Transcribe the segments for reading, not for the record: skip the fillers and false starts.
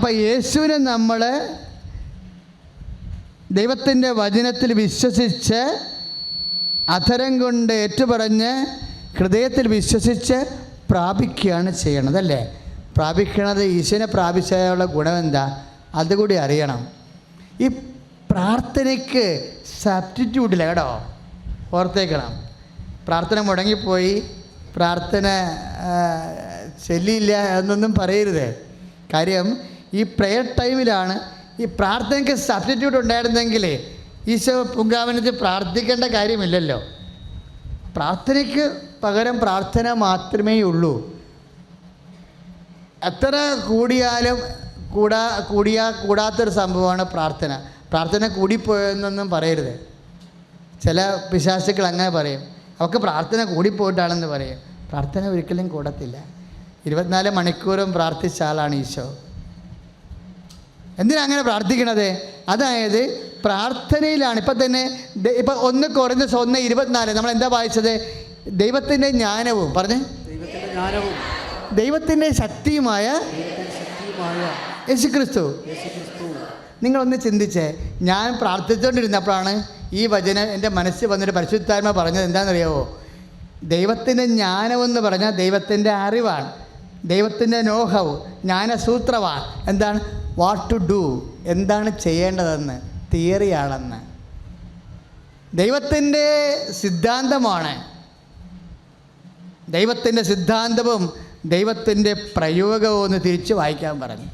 അപ്പം യേശുവിനെ നമ്മൾ ദൈവത്തിൻ്റെ വചനത്തിൽ വിശ്വസിച്ച് അധരം കൊണ്ട് ഏറ്റുപറഞ്ഞ് ഹൃദയത്തിൽ വിശ്വസിച്ച് പ്രാപിക്കുകയാണ് ചെയ്യണത്, അല്ലേ? പ്രാപിക്കണത് ഈശ്വരനെ പ്രാപിച്ചാലുള്ള ഗുണം എന്താ അതുകൂടി അറിയണം. ഈ പ്രാർത്ഥനയ്ക്ക് സബ്സ്റ്റിറ്റ്യൂട്ടില്ല കേട്ടോ, ഓർത്തേക്കണം. പ്രാർത്ഥന മുടങ്ങിപ്പോയി, പ്രാർത്ഥന ചെല്ലിയില്ല എന്നൊന്നും പറയരുത്. കാര്യം ഈ പ്രെയർ ടൈമിലാണ്. ഈ പ്രാർത്ഥനയ്ക്ക് സബ്സ്റ്റിറ്റ്യൂട്ട് ഉണ്ടായിരുന്നെങ്കിൽ ഈശോ പൂങ്കാവനത്തിൽ പ്രാർത്ഥിക്കേണ്ട കാര്യമില്ലല്ലോ. പ്രാർത്ഥനയ്ക്ക് പകരം പ്രാർത്ഥന മാത്രമേ ഉള്ളൂ. എത്ര കൂടിയാലും കൂടാത്തൊരു സംഭവമാണ് പ്രാർത്ഥന. പ്രാർത്ഥന കൂടിപ്പോയെന്നൊന്നും പറയരുത്. ചില പിശാചുക്കൾ അങ്ങനെ പറയും, അവർക്ക് പ്രാർത്ഥന കൂടിപ്പോയിട്ടാണെന്ന് പറയും. പ്രാർത്ഥന ഒരിക്കലും കൂടത്തില്ല. 24 മണിക്കൂറും പ്രാർത്ഥിച്ച ആളാണ് ഈശോ. എന്തിനാ അങ്ങനെ പ്രാർത്ഥിക്കണത്? അതായത് പ്രാർത്ഥനയിലാണ്. ഇപ്പം തന്നെ ഇപ്പം 1 കൊരിന്ത്യർ 1:24 നമ്മൾ എന്താ വായിച്ചത്? ദൈവത്തിൻ്റെ ജ്ഞാനവും പറഞ്ഞേ, ദൈവത്തിൻ്റെ ശക്തിയുമായ യേശുക്രിസ്തു. നിങ്ങളൊന്ന് ചിന്തിച്ചേ, ഞാൻ പ്രാർത്ഥിച്ചുകൊണ്ടിരുന്നപ്പോഴാണ് ഈ വചനം എൻ്റെ മനസ്സിൽ വന്നൊരു പരിശുദ്ധാത്മ പറഞ്ഞത്. എന്താണെന്നറിയാവോ? ദൈവത്തിൻ്റെ ജ്ഞാനമെന്ന് പറഞ്ഞാൽ ദൈവത്തിൻ്റെ അറിവാണ്, ദൈവത്തിൻ്റെ നോഹവ്, ജ്ഞാനസൂത്രമാണ്. എന്താണ്? വാട്ട് ടു ഡു, എന്താണ് ചെയ്യേണ്ടതെന്ന്, തിയറിയാണെന്ന്. ദൈവത്തിൻ്റെ സിദ്ധാന്തമാണ്. ദൈവത്തിൻ്റെ സിദ്ധാന്തവും ദൈവത്തിൻ്റെ പ്രയോഗവും ഒന്ന് തിരിച്ച് വായിക്കാൻ പറഞ്ഞു.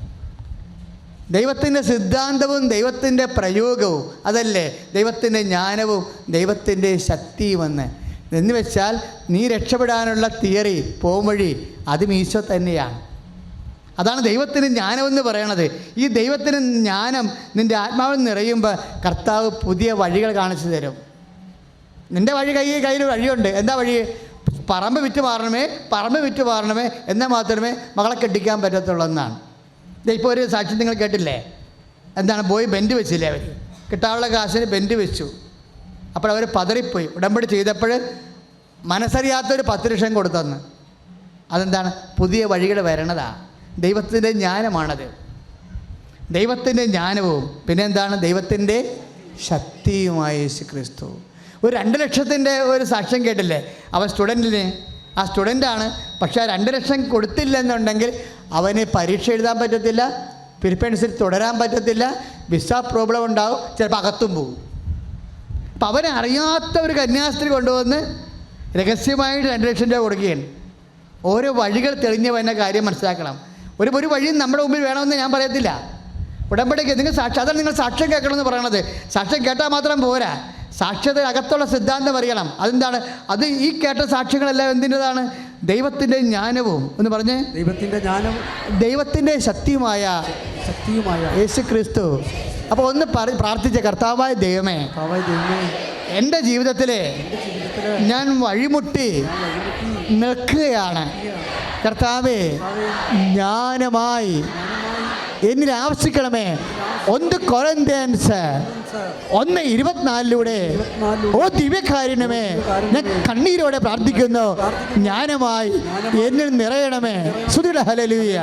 ദൈവത്തിൻ്റെ സിദ്ധാന്തവും ദൈവത്തിൻ്റെ പ്രയോഗവും അതല്ലേ ദൈവത്തിൻ്റെ ജ്ഞാനവും ദൈവത്തിൻ്റെ ശക്തിയുമെന്ന്. എന്ന് വെച്ചാൽ നീ രക്ഷപ്പെടാനുള്ള തിയറി, പോംവഴി അതും ഈശോ തന്നെയാണ്. അതാണ് ദൈവത്തിന് ജ്ഞാനമെന്ന് പറയണത്. ഈ ദൈവത്തിന് ജ്ഞാനം നിൻ്റെ ആത്മാവിൽ നിറയുമ്പോൾ കർത്താവ് പുതിയ വഴികൾ കാണിച്ചു തരും. നിൻ്റെ കയ്യിൽ വഴിയുണ്ട്. എന്താ വഴി? പറമ്പ് വിറ്റ് മാറണമേ എന്നാൽ മാത്രമേ മകളെ കെട്ടിക്കാൻ പറ്റത്തുള്ളൂ എന്നാണ്. ഇപ്പോൾ ഒരു സാക്ഷ്യം നിങ്ങൾ കേട്ടില്ലേ? എന്താണ്? പോയി ബെൻഡ് വെച്ചില്ലേ അവർ, കിട്ടാനുള്ള കാശിന് ബെൻഡ് വെച്ചു. അപ്പോൾ അവർ പതറിപ്പോയി. ഉടമ്പടി ചെയ്തപ്പോൾ മനസ്സറിയാത്തൊരു 10 ലക്ഷം കൊടുത്തെന്ന്. അതെന്താണ്? പുതിയ വഴികൾ വരണതാണ്. ദൈവത്തിൻ്റെ ജ്ഞാനമാണത്. ദൈവത്തിൻ്റെ ജ്ഞാനവും പിന്നെ എന്താണ്? ദൈവത്തിൻ്റെ ശക്തിയുമായ യേശുക്രിസ്തു. ഒരു 2 ലക്ഷത്തിൻ്റെ ഒരു സാക്ഷ്യം കേട്ടില്ലേ? അവൻ ആ സ്റ്റുഡൻ്റാണ്. പക്ഷേ ആ 2 ലക്ഷം കൊടുത്തില്ലെന്നുണ്ടെങ്കിൽ അവന് പരീക്ഷ എഴുതാൻ പറ്റത്തില്ല, ഫിലിപ്പൈൻസിൽ തുടരാൻ പറ്റത്തില്ല, വിസ പ്രോബ്ലം ഉണ്ടാവും, ചിലപ്പോൾ അകത്തും പോകും. അപ്പം അവനെ അറിയാത്ത ഒരു കന്യാസ്ത്രീ കൊണ്ടുവന്ന് രഹസ്യമായിട്ട് 2 ലക്ഷം രൂപ കൊടുക്കുകയാണ്. ഓരോ വഴികൾ തെളിഞ്ഞവൻ്റെ കാര്യം മനസ്സിലാക്കണം. ഒരു വഴിയും നമ്മുടെ മുമ്പിൽ വേണമെന്ന് ഞാൻ പറയത്തില്ല. ഉടമ്പടിക്ക് നിങ്ങൾ അതാണ് നിങ്ങൾ സാക്ഷ്യം കേൾക്കണമെന്ന് പറയണത്. സാക്ഷ്യം കേട്ടാൽ മാത്രം പോരാ, സാക്ഷ്യത അകത്തുള്ള സിദ്ധാന്തം അറിയണം. അതെന്താണ്? അത് ഈ കേട്ട സാക്ഷ്യങ്ങളെല്ലാം എന്തിൻ്റെതാണ്? ദൈവത്തിൻ്റെ ജ്ഞാനവും എന്ന് പറഞ്ഞ് ദൈവത്തിൻ്റെ ശക്തിയുമായ യേശുക്രിസ്തു. അപ്പോൾ ഒന്ന് പ്രാർത്ഥിച്ച, കർത്താവായ ദൈവമേ, എൻ്റെ ജീവിതത്തിലെ ഞാൻ വഴിമുട്ടി നിൽക്കുകയാണ്. കർത്താവേ, ജ്ഞാനമായി എന്നിൽ ആവശ്യിക്കണമേ. 1 കൊരിന്ത്യൻസ് 1:24 ഓ ദിവ്യകാരുണ്യമേ, ഞാൻ കണ്ണീരോടെ പ്രാർത്ഥിക്കുന്നു, ജ്ഞാനമായി എന്നിൽ നിറയണമേ. സ്തുതിയുടെ ഹല്ലേലൂയ.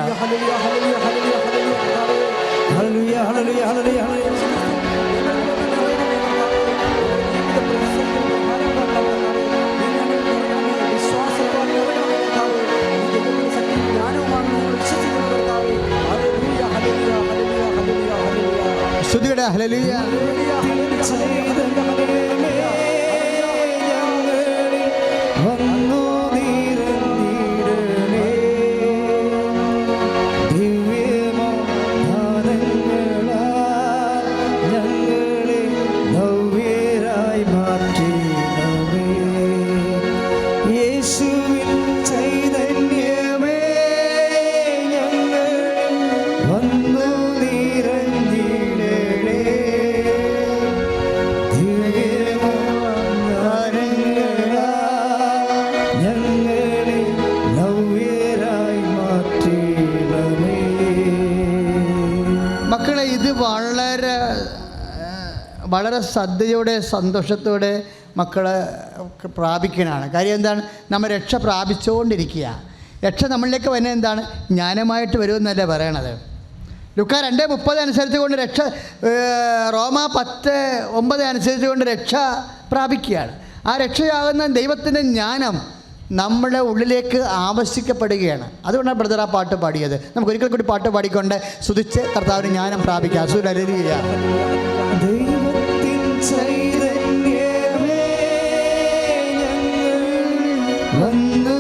സ്തുതിയുടെ ഹല്ലേലൂയ. വളരെ ശ്രദ്ധയോടെ സന്തോഷത്തോടെ മക്കളെ പ്രാപിക്കാനാണ്. കാര്യം എന്താണ്? നമ്മൾ രക്ഷ പ്രാപിച്ചുകൊണ്ടിരിക്കുക. രക്ഷ നമ്മളിലേക്ക് വരുന്നത് എന്താണ്? ജ്ഞാനമായിട്ട് വരുമെന്നല്ലേ പറയണത്. ലുക്കാ 2:30 അനുസരിച്ച് കൊണ്ട് റോമ 10:9 അനുസരിച്ച് കൊണ്ട് രക്ഷ പ്രാപിക്കുകയാണ്. ആ രക്ഷയാകുന്ന ദൈവത്തിൻ്റെ ജ്ഞാനം നമ്മുടെ ഉള്ളിലേക്ക് ആവശ്യിക്കപ്പെടുകയാണ്. അതുകൊണ്ടാണ് ബ്രദർ ആ പാട്ട് പാടിയത്. നമുക്ക് ഒരിക്കൽ കൂടി പാട്ട് പാടിക്കൊണ്ട് സ്തുതിച്ച് കർത്താവിന് ജ്ഞാനം പ്രാപിക്കാം. ഹല്ലേലൂയ. ദൈവത്തിൻ ചൈതന്യമേ വന്നു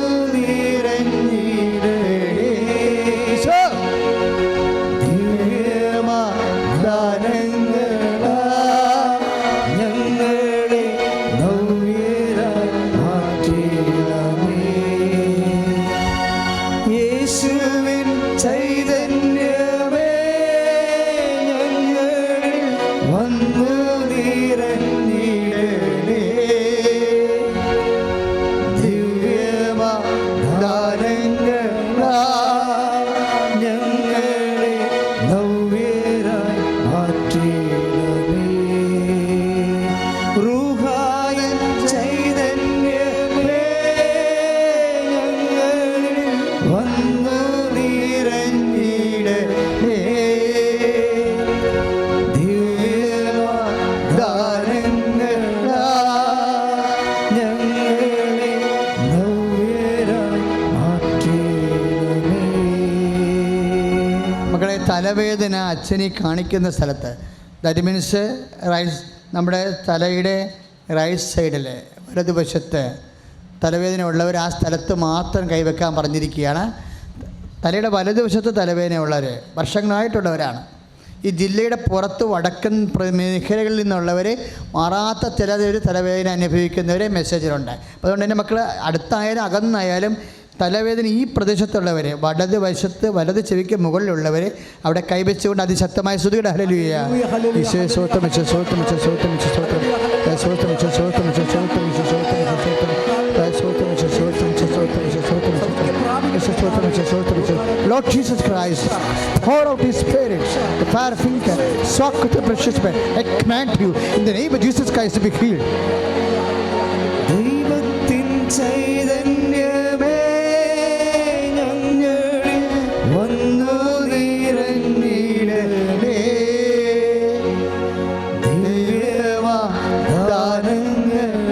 തലവേദന അച്ഛനെ കാണിക്കുന്ന സ്ഥലത്ത്, ദാറ്റ് മീൻസ് നമ്മുടെ തലയുടെ റൈറ്റ് സൈഡിൽ വലതുവശത്ത് തലവേദന ഉള്ളവർ ആ സ്ഥലത്ത് മാത്രം കൈവെക്കാൻ പറഞ്ഞിരിക്കുകയാണ്. തലയുടെ വലതുവശത്ത് തലവേദന ഉള്ളവർ വർഷങ്ങളായിട്ടുള്ളവരാണ്. ഈ ജില്ലയുടെ പുറത്ത് വടക്കൻ മേഖലകളിൽ നിന്നുള്ളവർ മാറാത്ത ചില തലവേദന അനുഭവിക്കുന്നവരെ മെസ്സേജിലുണ്ട്. അതുകൊണ്ട് തന്നെ മക്കൾ അടുത്തായാലും അകന്നായാലും തലവേദന ഈ പ്രദേശത്തുള്ളവർ വലത് ചെവിക്ക് മുകളിലുള്ളവർ അവിടെ കൈവച്ചുകൊണ്ട് അതിശക്തമായ സ്തുതിയുടെ hallelujah. Lord Jesus Christ, pour out His Spirit, the fire finger, soak with the precious blood. I command you in the name of Jesus Christ to be healed. ദൈവത്തിൻ ചൈതന്യമേ വന്നു നിറഞ്ഞിടണേ,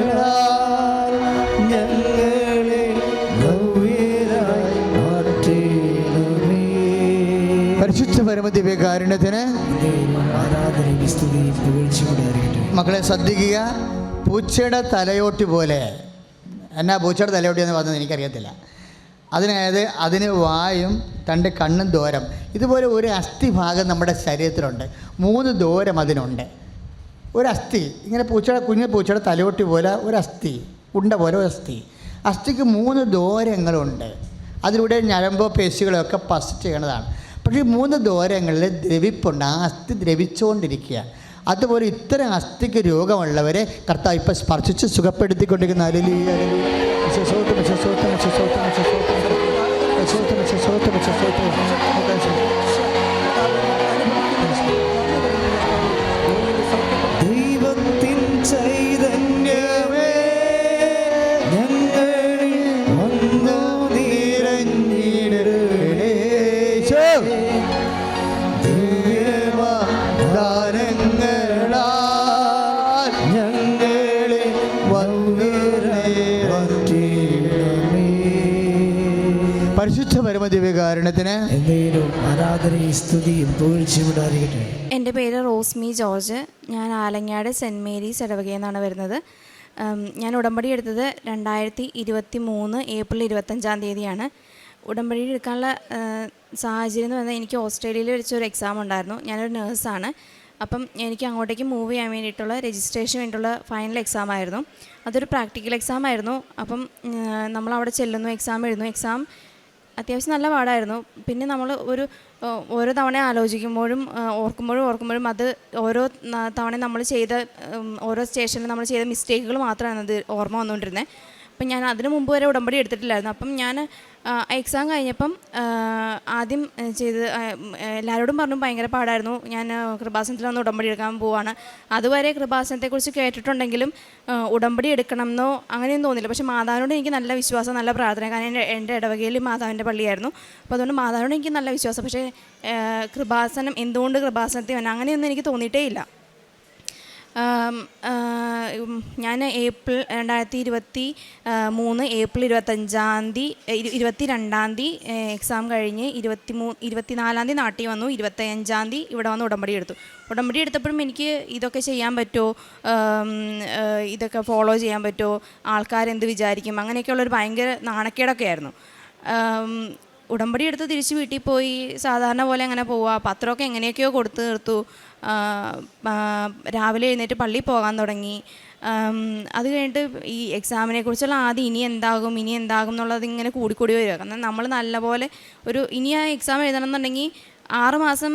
ദൈവദാനങ്ങളാൽ ഞങ്ങളെ ഭവ്യരായി മാറ്റണമേ. പരിശുദ്ധ പരമദിവ്യകാരുണ്യത്തിന് ആരാധനയും സ്തുതിയും പുകഴ്ചയും ഉണ്ടായിരിക്കട്ടെ. മക്കളെ ശ്രദ്ധിക്കുക. പൂച്ചയുടെ തലയോട്ടി പോലെ, എന്നാ പൂച്ചയുടെ തലയോട്ടി എന്ന് പറഞ്ഞത് എനിക്കറിയത്തില്ല. അതിന് വായും 2 കണ്ണും ദൂരം. ഇതുപോലെ ഒരു അസ്ഥിഭാഗം നമ്മുടെ ശരീരത്തിലുണ്ട്. 3 ദൂരം അതിനുണ്ട്. ഒരു അസ്ഥി ഇങ്ങനെ കുഞ്ഞു പൂച്ചയുടെ തലയോട്ടി പോലെ ഒരു അസ്ഥി, ഉണ്ട പോലെ ഒരു അസ്ഥി. അസ്ഥിക്ക് 3 ദൂരങ്ങളുണ്ട്. അതിലൂടെ ഞരമ്പോ പേശികളോ ഒക്കെ പസ് ചെയ്യണതാണ്. പക്ഷേ 3 ദൂരങ്ങളിൽ ദ്രവിപ്പുണ്ട്. ആ അസ്ഥി ദ്രവിച്ചുകൊണ്ടിരിക്കുക. അതുപോലെ ഇത്തരം അസ്ഥിക്ക് രോഗമുള്ളവരെ കർത്താവ് ഇപ്പം സ്പർശിച്ച് സുഖപ്പെടുത്തിക്കൊണ്ടിരിക്കുന്ന ദൈവത്തിൻ ചൈതന്യമേ ഞങ്ങളിൽ വന്നു നിറഞ്ഞിടണേ, ദൈവദാനങ്ങളാൽ ഞങ്ങളെ പരിശുദ്ധ പരമദിവ്യകാരുണ്യത്തിന് ആരാധനയും സ്തുതിയും പുകഴ്ചയും ഉണ്ടായിരിക്കട്ടെ. എൻ്റെ പേര് റോസ്മി ജോർജ്. ഞാൻ ആലങ്ങാട് സെൻറ്റ് മേരീസ് ഇടവകയിൽ നിന്നാണ് വരുന്നത്. ഞാൻ ഉടമ്പടി എടുത്തത് 2023 ഏപ്രിൽ 25 ഉടമ്പടി എടുക്കാനുള്ള സാഹചര്യം എന്ന് പറഞ്ഞാൽ എനിക്ക് ഓസ്ട്രേലിയയിൽ വെച്ചൊരു എക്സാം ഉണ്ടായിരുന്നു. ഞാനൊരു നേഴ്സാണ്. അപ്പം എനിക്ക് അങ്ങോട്ടേക്ക് മൂവ് ചെയ്യാൻ വേണ്ടിയിട്ടുള്ള രജിസ്ട്രേഷൻ വേണ്ടിയിട്ടുള്ള ഫൈനൽ എക്സാം ആയിരുന്നു. അതൊരു പ്രാക്ടിക്കൽ എക്സാം ആയിരുന്നു. അപ്പം നമ്മളവിടെ ചെല്ലുന്നു, എക്സാം എഴുതുന്നു. എക്സാം അത്യാവശ്യം നല്ല പാടായിരുന്നു. പിന്നെ നമ്മൾ ഓരോ തവണ ആലോചിക്കുമ്പോഴും ഓർക്കുമ്പോഴും അത് ഓരോ തവണ നമ്മൾ ചെയ്ത ഓരോ സ്റ്റേഷനിൽ നമ്മൾ ചെയ്ത മിസ്റ്റേക്കുകൾ മാത്രമാണ് അത് ഓർമ്മ വന്നുകൊണ്ടിരുന്നത്. അപ്പം ഞാൻ അതിന് മുമ്പ് വരെ ഉടമ്പടി എടുത്തിട്ടില്ലായിരുന്നു. അപ്പം ഞാൻ എക്സാം കഴിഞ്ഞപ്പം ആദ്യം ചെയ്ത് എല്ലാവരോടും പറഞ്ഞു ഭയങ്കര പാടായിരുന്നു, ഞാൻ കൃപാസനത്തിൽ വന്ന് ഉടമ്പടി എടുക്കാൻ പോവാണ്. അതുവരെ കൃപാസനത്തെക്കുറിച്ച് കേട്ടിട്ടുണ്ടെങ്കിലും ഉടമ്പടി എടുക്കണമെന്നോ അങ്ങനെയൊന്നും തോന്നില്ല. പക്ഷേ മാതാവിനോട് എനിക്ക് നല്ല വിശ്വാസം, നല്ല പ്രാർത്ഥന. കാരണം എൻ്റെ ഇടവകയിൽ മാതാവിൻ്റെ പള്ളിയായിരുന്നു. അപ്പോൾ അതുകൊണ്ട് മാതാവിനോട് എനിക്ക് നല്ല വിശ്വാസം. പക്ഷേ കൃപാസനം, എന്തുകൊണ്ട് കൃപാസനത്തിൽ വരണം അങ്ങനെയൊന്നും എനിക്ക് തോന്നിയിട്ടേ ഇല്ല. ഞാൻ ഏപ്രിൽ 2023 ഏപ്രിൽ 22 എക്സാം കഴിഞ്ഞ് 24 നാട്ടിൽ വന്നു. 25 ഇവിടെ വന്ന് ഉടമ്പടി എടുത്തു. ഉടമ്പടി എടുത്തപ്പോഴും എനിക്ക് ഇതൊക്കെ ചെയ്യാൻ പറ്റുമോ, ഇതൊക്കെ ഫോളോ ചെയ്യാൻ പറ്റുമോ, ആൾക്കാരെന്ത് വിചാരിക്കും, അങ്ങനെയൊക്കെയുള്ളൊരു ഭയങ്കര നാണക്കേടൊക്കെ ആയിരുന്നു. ഉടമ്പടി എടുത്ത് തിരിച്ച് വീട്ടിൽ പോയി സാധാരണ പോലെ അങ്ങനെ പോവുക. പത്രമൊക്കെ എങ്ങനെയൊക്കെയോ കൊടുത്ത് തീർത്തു. രാവിലെ എഴുന്നേറ്റ് പള്ളിയിൽ പോകാൻ തുടങ്ങി. അത് കഴിഞ്ഞിട്ട് ഈ എക്സാമിനെ കുറിച്ചുള്ള ആദ്യം ഇനി എന്താകും എന്നുള്ളത് ഇങ്ങനെ കൂടിക്കൂടി വരിക. കാരണം നമ്മൾ നല്ലപോലെ ഇനി ആ എക്സാം എഴുതണം എന്നുണ്ടെങ്കിൽ 6 മാസം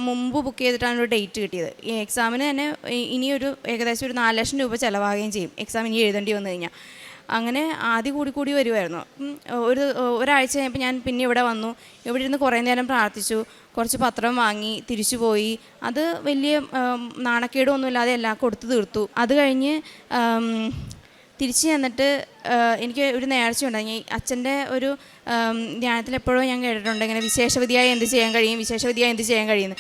മുമ്പ് ബുക്ക് ചെയ്തിട്ടാണ് ഒരു ഡേറ്റ് കിട്ടിയത്. ഈ എക്സാമിന് തന്നെ ഇനിയൊരു ഏകദേശം ഒരു 4 ലക്ഷം രൂപ ചിലവാകുകയും ചെയ്യും എക്സാം ഇനി എഴുതേണ്ടി വന്നു കഴിഞ്ഞാൽ. അങ്ങനെ ആദ്യം കൂടി വരുമായിരുന്നു. ഒരാഴ്ച കഴിഞ്ഞപ്പോൾ ഞാൻ പിന്നെ ഇവിടെ വന്നു. ഇവിടെ ഇരുന്ന് കുറേ നേരം പ്രാർത്ഥിച്ചു, കുറച്ച് പത്രം വാങ്ങി തിരിച്ചു പോയി. അത് വലിയ നാണക്കേടൊന്നുമില്ലാതെ എല്ലാം കൊടുത്തു തീർത്തു. അത് കഴിഞ്ഞ് തിരിച്ച് ചെന്നിട്ട് എനിക്ക് ഒരു നേർച്ച ഉണ്ടായി. അച്ഛൻ്റെ ഒരു ധ്യാനത്തിൽ എപ്പോഴും ഞാൻ കേട്ടിട്ടുണ്ട് ഇങ്ങനെ വിശേഷവിധിയായി എന്ത് ചെയ്യാൻ കഴിയുമെന്ന്.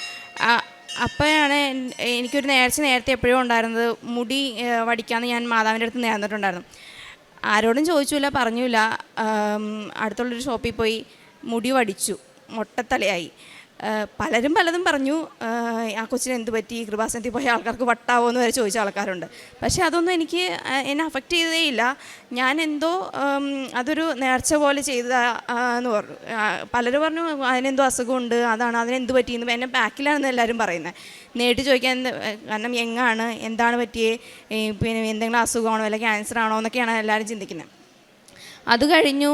അപ്പോഴാണ് എനിക്കൊരു നേരത്തെ എപ്പോഴും ഉണ്ടായിരുന്നത്, മുടി വടിക്കാമെന്ന് ഞാൻ മാതാവിൻ്റെ അടുത്ത് നേർന്നിട്ടുണ്ടായിരുന്നു. ആരോടും ചോദിച്ചില്ല, പറഞ്ഞില്ല. അടുത്തുള്ളൊരു ഷോപ്പിൽ പോയി മുടി വടിച്ചു, മൊട്ടത്തലയായി. പലതും പറഞ്ഞു, ആ കൊച്ചിന് എന്ത് പറ്റി, കൃപാസനത്തിൽ പോയ ആൾക്കാർക്ക് വട്ടാവോ എന്ന് വരെ ചോദിച്ച ആൾക്കാരുണ്ട്. പക്ഷേ അതൊന്നും എന്നെ അഫക്റ്റ് ചെയ്തതേ ഇല്ല. ഞാൻ എന്തോ അതൊരു നേർച്ച പോലെ ചെയ്തതാന്ന് പറഞ്ഞു. പലരും പറഞ്ഞു അതിനെന്തോ അസുഖമുണ്ട്, അതിനെന്ത് പറ്റിയെന്ന്. എന്നെ ബാക്കിലാണെന്ന് എല്ലാവരും പറയുന്നത്. നേരിട്ട് ചോദിക്കാൻ കാരണം എങ്ങാണ്, എന്താണ് പറ്റിയേ, പിന്നെ എന്തെങ്കിലും അസുഖമാണോ, അല്ലെങ്കിൽ ക്യാൻസർ ആണോ എന്നൊക്കെയാണ് എല്ലാവരും ചിന്തിക്കുന്നത്. അത് കഴിഞ്ഞു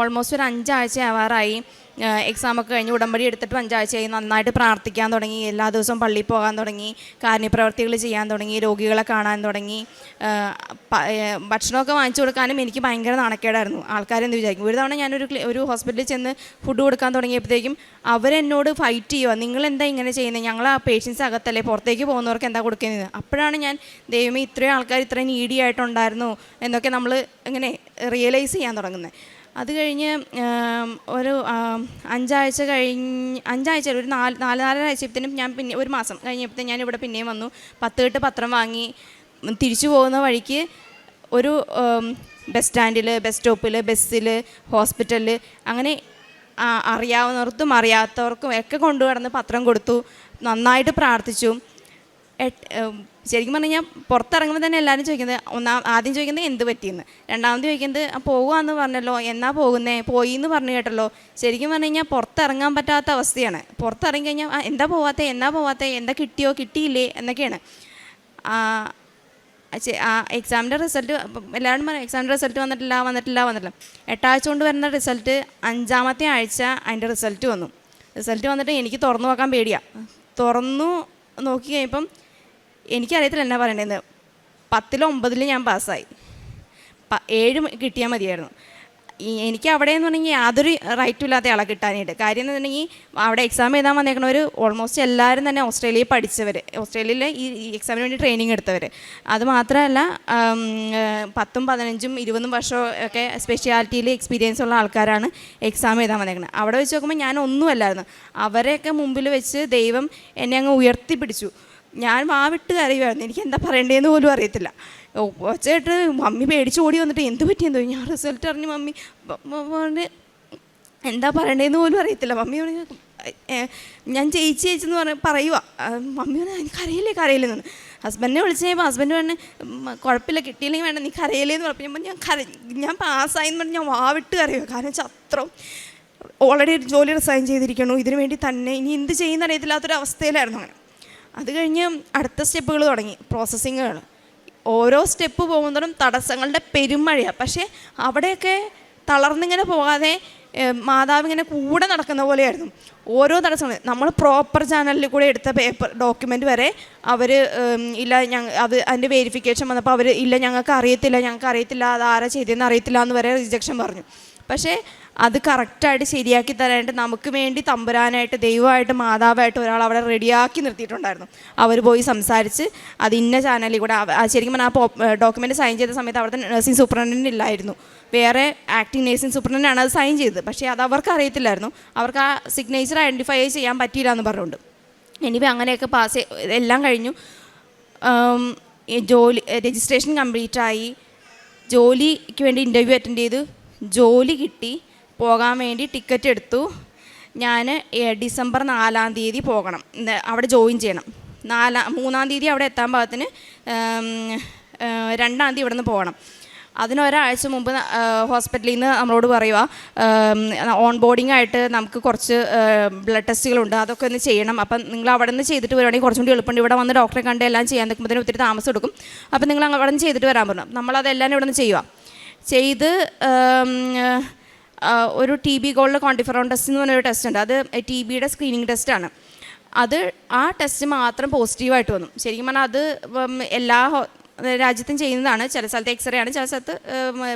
ഓൾമോസ്റ്റ് ഒരു 5 ആഴ്ച ആവാറായി. എക്സാമൊക്കെ കഴിഞ്ഞ് ഉടമ്പടി എടുത്തിട്ട് 5 ആഴ്ചയായി. നന്നായിട്ട് പ്രാർത്ഥിക്കാൻ തുടങ്ങി, എല്ലാ ദിവസവും പള്ളിയിൽ പോകാൻ തുടങ്ങി, കാരുണ്യപ്രവർത്തികൾ ചെയ്യാൻ തുടങ്ങി, രോഗികളെ കാണാൻ തുടങ്ങി. ഭക്ഷണമൊക്കെ വാങ്ങിച്ചു കൊടുക്കാനും എനിക്ക് ഭയങ്കര നാണക്കേടായിരുന്നു. ആൾക്കാരെന്ത് വിചാരിക്കും. ഒരു തവണ ഞാനൊരു ഹോസ്പിറ്റലിൽ ചെന്ന് ഫുഡ് കൊടുക്കാൻ തുടങ്ങിയപ്പോഴത്തേക്കും അവരെന്നോട് ഫൈറ്റ് ചെയ്യുക, നിങ്ങളെന്താ ഇങ്ങനെ ചെയ്യുന്നത്, ഞങ്ങൾ ആ പേഷ്യൻസ് അകത്തല്ലേ, പുറത്തേക്ക് പോകുന്നവർക്ക് എന്താ കൊടുക്കുന്നത്. അപ്പോഴാണ് ഞാൻ ദൈവമേ ഇത്രയും ആൾക്കാർ ഇത്രയും നീഡി ആയിട്ടുണ്ടായിരുന്നു എന്നൊക്കെ നമ്മൾ ഇങ്ങനെ റിയലൈസ് ചെയ്യാൻ തുടങ്ങുന്നത്. അത് കഴിഞ്ഞ് ഒരു 5 ആഴ്ച ഒരു 4.5 ആഴ്ചത്തേനും ഞാൻ പിന്നെ ഒരു മാസം കഴിഞ്ഞപ്പോഴത്തേക്കും ഞാൻ ഇവിടെ പിന്നെയും വന്നു. 10 കെട്ട് പത്രം വാങ്ങി തിരിച്ചു പോകുന്ന വഴിക്ക് ഒരു ബസ് സ്റ്റാൻഡിൽ, ബസ് സ്റ്റോപ്പിൽ, ബസ്സിൽ, ഹോസ്പിറ്റലിൽ അങ്ങനെ അറിയാവുന്നവർക്കും അറിയാത്തവർക്കും ഒക്കെ കൊണ്ടുകിടന്ന് പത്രം കൊടുത്തു. നന്നായിട്ട് പ്രാർത്ഥിച്ചു. ശരിക്കും പറഞ്ഞു കഴിഞ്ഞാൽ പുറത്തിറങ്ങുമ്പോൾ തന്നെ എല്ലാവരും ചോദിക്കുന്നത്, ആദ്യം ചോദിക്കുന്നത് എന്ത് പറ്റിയെന്ന്, രണ്ടാമത് ചോദിക്കുന്നത് പോകുകയെന്ന് പറഞ്ഞല്ലോ, എന്നാ പോകുന്നേ, പോയി എന്ന് പറഞ്ഞു കേട്ടല്ലോ. ശരിക്കും പറഞ്ഞു കഴിഞ്ഞാൽ പുറത്തിറങ്ങാൻ പറ്റാത്ത അവസ്ഥയാണ്. പുറത്തിറങ്ങി കഴിഞ്ഞാൽ എന്താ പോവാത്തേ, എന്താ കിട്ടിയോ കിട്ടിയില്ലേ എന്നൊക്കെയാണ്. എക്സാമിൻ്റെ റിസൾട്ട് എല്ലാവരും പറയും എക്സാമിൻ്റെ റിസൾട്ട് വന്നിട്ടില്ല. 8 ആഴ്ച കൊണ്ട് വരുന്ന റിസൾട്ട് 5-ാമത്തെ ആഴ്ച അതിൻ്റെ റിസൾട്ട് വന്നു. റിസൾട്ട് വന്നിട്ട് എനിക്ക് തുറന്നു നോക്കാൻ പേടിയാണ്. തുറന്നു നോക്കി കഴിയുമ്പം എനിക്കറിയത്തില്ല എന്നാ പറയണ്ടതെന്ന്. 10-ൽ 9-ൽ ഞാൻ പാസ്സായി. 7 കിട്ടിയാൽ മതിയായിരുന്നു. എനിക്ക് അവിടെ എന്ന് പറഞ്ഞെങ്കിൽ യാതൊരു റൈറ്റും ഇല്ലാത്ത ആളെ കിട്ടാനായിട്ട്. കാര്യം എന്ന് പറഞ്ഞെങ്കിൽ അവിടെ എക്സാം എഴുതാൻ വന്നേക്കണവർ ഓൾമോസ്റ്റ് എല്ലാവരും തന്നെ ഓസ്ട്രേലിയയിൽ പഠിച്ചവർ, ഓസ്ട്രേലിയയിൽ ഈ എക്സാമിന് വേണ്ടി ട്രെയിനിങ് എടുത്തവർ. അതുമാത്രമല്ല 10, 15, 20 വർഷം ഒക്കെ സ്പെഷ്യാലിറ്റിയിൽ എക്സ്പീരിയൻസ് ഉള്ള ആൾക്കാരാണ് എക്സാം എഴുതാൻ വന്നേക്കുന്നത്. അവിടെ വെച്ച് നോക്കുമ്പോൾ ഞാൻ ഒന്നുമല്ലായിരുന്നു. അവരെയൊക്കെ മുമ്പിൽ വെച്ച് ദൈവം എന്നെ അങ്ങ് ഉയർത്തിപ്പിടിച്ചു. ഞാൻ വാവിട്ട് കരയുമായിരുന്നു. എനിക്ക് എന്താ പറയേണ്ടതെന്ന് പോലും അറിയത്തില്ല. ഒച്ചയായിട്ട് മമ്മി പേടിച്ച് ഓടി വന്നിട്ട് എന്ത് പറ്റിയെന്തോ, ഞാൻ റിസൾട്ട് അറിഞ്ഞ് മമ്മി എന്താ പറയേണ്ടതെന്ന് പോലും അറിയത്തില്ല. മമ്മി ഞാൻ ചേച്ചെന്ന് പറയുക. മമ്മി കരയില്ലെന്ന്. ഹസ്ബൻഡിനെ വിളിച്ച് കഴിയുമ്പോൾ ഹസ്ബൻഡ് പറഞ്ഞ് കുഴപ്പമില്ല, കിട്ടിയില്ലെങ്കിൽ വേണ്ട, നീ കരയില്ലേന്ന് പറഞ്ഞപ്പോൾ ഞാൻ പാസ്സായെന്ന് പറഞ്ഞ് ഞാൻ വാവിട്ട് കരയുക. കാരണം വെച്ചാൽ അത്രയും ഓൾറെഡി ജോലി റിസൈൻ ചെയ്തിരിക്കണു, ഇതിനു വേണ്ടി തന്നെ ഇനി എന്ത് ചെയ്യുന്ന അറിയത്തില്ലാത്തൊരവസ്ഥയിലായിരുന്നു. അങ്ങനെ അത് കഴിഞ്ഞ് അടുത്ത സ്റ്റെപ്പുകൾ തുടങ്ങി, പ്രോസസ്സിങ്ങുകൾ. ഓരോ സ്റ്റെപ്പ് പോകുന്നതും തടസ്സങ്ങളുടെ പെരുമഴയാണ്. പക്ഷേ അവിടെയൊക്കെ തളർന്നിങ്ങനെ പോകാതെ മാതാവ് ഇങ്ങനെ കൂടെ നടക്കുന്ന പോലെയായിരുന്നു. ഓരോ തടസ്സങ്ങൾ നമ്മൾ പ്രോപ്പർ ചാനലിൽ കൂടെ എടുത്ത പേപ്പർ ഡോക്യുമെൻ്റ് വരെ അവർ ഇല്ല അതിൻ്റെ വെരിഫിക്കേഷൻ വന്നപ്പോൾ അവർ ഇല്ല ഞങ്ങൾക്ക് അറിയത്തില്ല അത് ആരാ ചെയ്തതെന്ന് അറിയത്തില്ല എന്ന് വരെ റിജക്ഷൻ പറഞ്ഞു. പക്ഷേ അത് കറക്റ്റായിട്ട് ശരിയാക്കി തരാനായിട്ട് നമുക്ക് വേണ്ടി തമ്പുരാനായിട്ട് ദൈവമായിട്ട് മാതാവായിട്ട് ഒരാൾ അവിടെ റെഡിയാക്കി നിർത്തിയിട്ടുണ്ടായിരുന്നു. അവർ പോയി സംസാരിച്ച് അത് ഇന്ന ചാനലിൽ കൂടെ ശരിക്കും പറഞ്ഞാൽ ആ ഡോക്യുമെൻ്റ് സൈൻ ചെയ്ത സമയത്ത് അവിടുത്തെ നഴ്സിംഗ് സൂപ്രണ്ടൻ്റ് ഇല്ലായിരുന്നു, വേറെ ആക്ടിങ് നഴ്സിംഗ് സൂപ്രണ്ടൻ്റാണ് അത് സൈൻ ചെയ്തത്. പക്ഷേ അത് അവർക്ക് അറിയത്തില്ലായിരുന്നു, അവർക്ക് ആ സിഗ്നേച്ചർ ഐഡൻറ്റിഫൈ ചെയ്യാൻ പറ്റിയില്ല എന്ന് പറഞ്ഞുകൊണ്ട്. എനിവേ അങ്ങനെയൊക്കെ എല്ലാം കഴിഞ്ഞു. ജോലി രജിസ്ട്രേഷൻ കംപ്ലീറ്റായി, ജോലിക്ക് വേണ്ടി ഇൻ്റർവ്യൂ അറ്റൻഡ് ചെയ്തു, ജോലി കിട്ടി, പോകാൻ വേണ്ടി ടിക്കറ്റ് എടുത്തു. ഞാൻ ഡിസംബർ 4-ാം തീയതി പോകണം, അവിടെ ജോയിൻ ചെയ്യണം. 3-ാം തീയതി അവിടെ എത്താൻ പാകത്തിന് 2-ാം തീയതി ഇവിടെ നിന്ന് പോകണം. അതിനൊരാഴ്ച മുമ്പ് ഹോസ്പിറ്റലിൽ നിന്ന് നമ്മളോട് പറയുക ഓൺ ബോർഡിംഗ് ആയിട്ട് നമുക്ക് കുറച്ച് ബ്ലഡ് ടെസ്റ്റുകളുണ്ട്, അതൊക്കെ ഒന്ന് ചെയ്യണം. അപ്പം നിങ്ങൾ അവിടെ നിന്ന് ചെയ്തിട്ട് വരുവാണെങ്കിൽ കുറച്ചും കൂടി എളുപ്പമുണ്ട്. ഇവിടെ വന്ന് ഡോക്ടറെ കണ്ട് എല്ലാം ചെയ്യാൻ നിൽക്കുമ്പോഴത്തേനും ഒത്തിരി താമസം എടുക്കും. അപ്പം നിങ്ങൾ അവിടെ നിന്ന് ചെയ്തിട്ട് വരാൻ പറഞ്ഞു. നമ്മളതെല്ലാം ഇവിടെ നിന്ന് ചെയ്ത് ഒരു TB ഗോൾഡ് ക്വാണ്ടിഫെറോൺ ടെസ്റ്റ് എന്ന് പറഞ്ഞൊരു ടെസ്റ്റ് ഉണ്ട്. അത് TBയുടെ സ്ക്രീനിങ് ടെസ്റ്റാണ്. ആ ടെസ്റ്റ് മാത്രം പോസിറ്റീവായിട്ട് വന്നു. ശരിക്കും പറഞ്ഞാൽ അത് എല്ലാ രാജ്യത്തും ചെയ്യുന്നതാണ്. ചില സ്ഥലത്ത് എക്സ്റേ ആണ്, ചില സ്ഥലത്ത്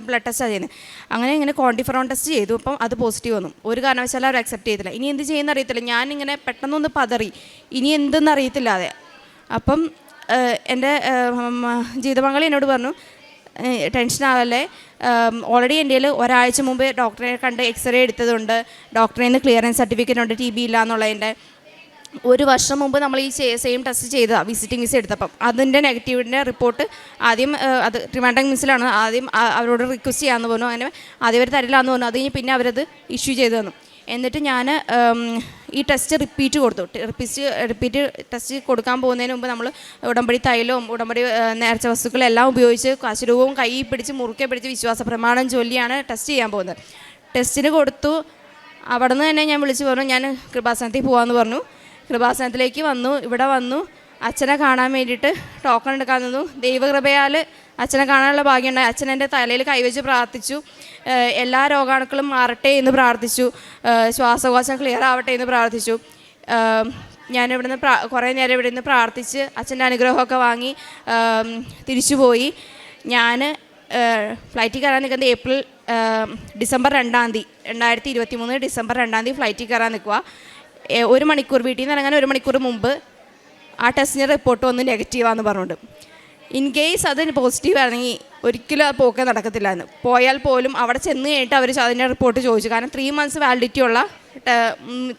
ബ്ലഡ് ടെസ്റ്റാണ് ചെയ്യുന്നത്. ഇങ്ങനെ ക്വാണ്ടിഫെറോൺ ടെസ്റ്റ് ചെയ്തു. അപ്പം അത് പോസിറ്റീവ് വന്നു. ഒരു കാരണവശാലും അവർ അക്സെപ്റ്റ് ചെയ്തില്ല. ഇനി എന്ത് ചെയ്യുന്ന അറിയത്തില്ല. ഞാനിങ്ങനെ പെട്ടെന്നൊന്ന് പതറി, ഇനി എന്തെന്ന് അറിയത്തില്ലാതെ. അപ്പം എൻ്റെ ജീവിതപങ്കാളി എന്നോട് പറഞ്ഞു, ടെൻഷനാവല്ലേ, ഓൾറെഡി എൻ്റെ കയ്യിൽ ഒരാഴ്ച മുമ്പ് ഡോക്ടറെ കണ്ട് എക്സ്റേ എടുത്തതുണ്ട്, ഡോക്ടറിൽ നിന്ന് ക്ലിയറൻസ് സർട്ടിഫിക്കറ്റ് ഉണ്ട് TB ഇല്ല എന്നുള്ളതിൻ്റെ. 1 വർഷം മുമ്പ് നമ്മൾ ഈ സെയിം ടെസ്റ്റ് ചെയ്തതാണ് വിസിറ്റിംഗ് വിസ എടുത്തപ്പം. അതിൻ്റെ നെഗറ്റീവിൻ്റെ റിപ്പോർട്ട് ആദ്യം അത് ട്രിവാൻഡ്രം മിംസിലാണ് ആദ്യം അവരോട് റിക്വസ്റ്റ് ചെയ്യാമെന്ന് പറഞ്ഞു. അങ്ങനെ ആദ്യം അവർ തരില്ലാന്ന് പറഞ്ഞു. അത് കഴിഞ്ഞ് പിന്നെ അവരത് ഇഷ്യൂ ചെയ്തു തന്നു. എന്നിട്ട് ഞാൻ ഈ ടെസ്റ്റ് റിപ്പീറ്റ് കൊടുത്തു. റിപ്പീറ്റ് ടെസ്റ്റ് കൊടുക്കാൻ പോകുന്നതിന് മുമ്പ് നമ്മൾ ഉടമ്പടി തൈലവും ഉടമ്പടി നേർച്ച വസ്തുക്കളെല്ലാം ഉപയോഗിച്ച് കാശുരൂപവും കൈ പിടിച്ച് മുറുക്കെ പിടിച്ച് വിശ്വാസ പ്രമാണം ചൊല്ലിയാണ് ടെസ്റ്റ് ചെയ്യാൻ പോകുന്നത്. ടെസ്റ്റിന് കൊടുത്തു. അവിടെ നിന്ന് തന്നെ ഞാൻ വിളിച്ച് പറഞ്ഞു ഞാൻ കൃപാസനത്തിൽ പോകാമെന്ന് പറഞ്ഞു. കൃപാസനത്തിലേക്ക് വന്നു. ഇവിടെ വന്നു അച്ഛനെ കാണാൻ വേണ്ടിയിട്ട് ടോക്കൺ എടുക്കാൻ നിന്നു. ദൈവകൃപയാൽ അച്ഛനെ കാണാനുള്ള ഭാഗ്യമുണ്ടായി. അച്ഛൻ എൻ്റെ തലയിൽ കൈവച്ച് പ്രാർത്ഥിച്ചു. എല്ലാ രോഗാണുക്കളും മാറട്ടെ എന്ന് പ്രാർത്ഥിച്ചു. ശ്വാസകോശം ക്ലിയർ ആവട്ടെ എന്ന് പ്രാർത്ഥിച്ചു. ഞാനിവിടുന്ന് കുറേ നേരം ഇവിടെ നിന്ന് പ്രാർത്ഥിച്ച് അച്ഛൻ്റെ അനുഗ്രഹമൊക്കെ വാങ്ങി തിരിച്ചുപോയി. ഞാൻ ഫ്ലൈറ്റിൽ കയറാൻ നിൽക്കുന്നത് ഡിസംബർ 2-ാം തീയതി 2023 ഡിസംബർ 2-ാം തീയതി ഫ്ലൈറ്റിൽ കയറാൻ നിൽക്കുക. 1 മണിക്കൂർ വീട്ടിൽ നിന്ന് ഇറങ്ങാൻ 1 മണിക്കൂർ മുമ്പ് ആ ടെസ്റ്റിൻ്റെ റിപ്പോർട്ട് വന്ന് നെഗറ്റീവാണെന്ന് പറഞ്ഞുകൊണ്ട്. ഇൻ കേസ് അതിന് പോസിറ്റീവ് ആണെങ്കിൽ ഒരിക്കലും അത് പോക്കെ നടക്കത്തില്ലായിരുന്നു. പോയാൽ പോലും അവിടെ ചെന്ന് കഴിഞ്ഞിട്ട് അവർ അതിൻ്റെ റിപ്പോർട്ട് ചോദിച്ചു. കാരണം 3 മന്ത്സ് വാലിഡിറ്റി ഉള്ള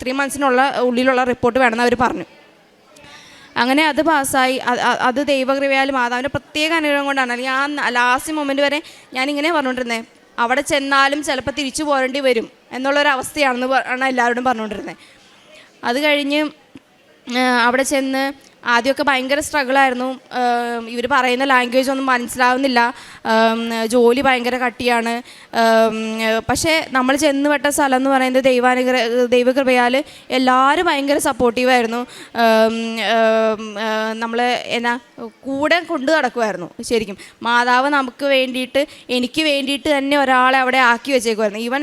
3 മന്ത്സിനുള്ള ഉള്ളിലുള്ള റിപ്പോർട്ട് വേണമെന്ന് അവർ പറഞ്ഞു. അങ്ങനെ അത് പാസ്സായി. അത് ദൈവകൃപയാൽ മാതാവിൻ്റെ പ്രത്യേക അനുഗ്രഹം കൊണ്ടാണ്. അല്ലെങ്കിൽ ആ ലാസ്റ്റ് മൊമെൻറ്റ് വരെ ഞാനിങ്ങനെ പറഞ്ഞുകൊണ്ടിരുന്നത് അവിടെ ചെന്നാലും ചിലപ്പോൾ തിരിച്ചു പോരേണ്ടി വരും എന്നുള്ളൊരവസ്ഥയാണെന്ന് എല്ലാവരോടും പറഞ്ഞുകൊണ്ടിരുന്നത്. അത് കഴിഞ്ഞ് അവിടെ ചെന്ന് ആദ്യമൊക്കെ ഭയങ്കര സ്ട്രഗിളായിരുന്നു. ഇവർ പറയുന്ന ലാംഗ്വേജ് ഒന്നും മനസ്സിലാവുന്നില്ല, ജോലി ഭയങ്കര കട്ടിയാണ്. പക്ഷേ നമ്മൾ ചെന്ന് പെട്ട സ്ഥലം എന്ന് പറയുന്നത് ദൈവകൃപയാൽ എല്ലാവരും ഭയങ്കര സപ്പോർട്ടീവായിരുന്നു. നമ്മൾ കൂടെ കൊണ്ടു നടക്കുമായിരുന്നു. ശരിക്കും മാതാവ് നമുക്ക് വേണ്ടിയിട്ട് എനിക്ക് വേണ്ടിയിട്ട് തന്നെ ഒരാളെ അവിടെ ആക്കി വെച്ചേക്കുമായിരുന്നു. ഈവൻ